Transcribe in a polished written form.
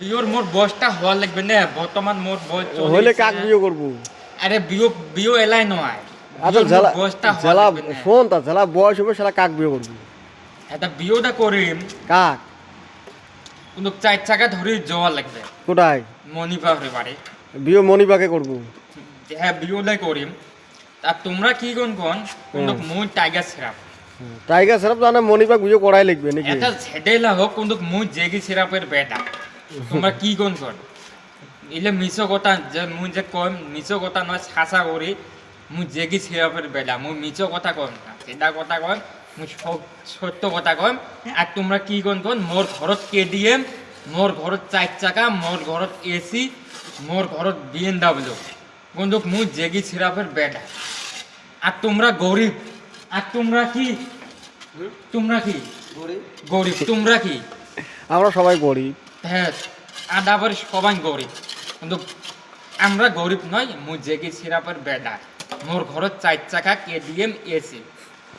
বিয়োর মোর বয়সটা হওয়া লাগবে না বর্তমান মোর বয়স হইলে কাক বিয়ে করবো। আরে বিয়ে এলাই নয় আচ্ছা বিয়োর মোর ঝালা বয়সটা হওয়া ঝালা লাগবে না শোন তা ঝালা বয়স হবে শালা কাক বিয়ে করবি। এটা বিয়েটা করিম কাক কিন্তু 4 চাকা ধরে যাওয়া লাগবে কোথায় মনিপা হতে পারে বিয়ে মণিবাকে করবো। হ্যাঁ বিয়েটাই করিম আর তোমরা কি কোন কিন্তু মুই টাইগার সিরাপ টাইগার সিরাপ জানে মণিবাগ বিয়ে করাই লাগবে নাকি? এটা ছেডেলা হোক কিন্তু মুই জেগি সিরাপের বেটা তোমরা কি কোন ইলে মিছো কথা যে মুই যে কম মিছো কথা নয় ছাসা করি মুই জেগি সিরাপের বেটা মুই মিছো কথা কম না সেটা কথা কম মুই সত্য কথা কম আর তোমরা কি কোন মোর ঘরত কেডিএম মোর ঘরত 4 চাকা মোর ঘরত এসি মোর ঘরত BMW কিন্তু মুই জেগি সিরাপের বেটা আর তোমরা গরিব আর তোমরা কি গরিব তোমরা কি আমরা সবাই গরিব। হ্যাঁ আধা বাড়ি সবাই গরিব কিন্তু আমরা গরিব নয় মুই জেগি সিরাপের বেটা মোর ঘরত 4 চাকা কেডিএম এসি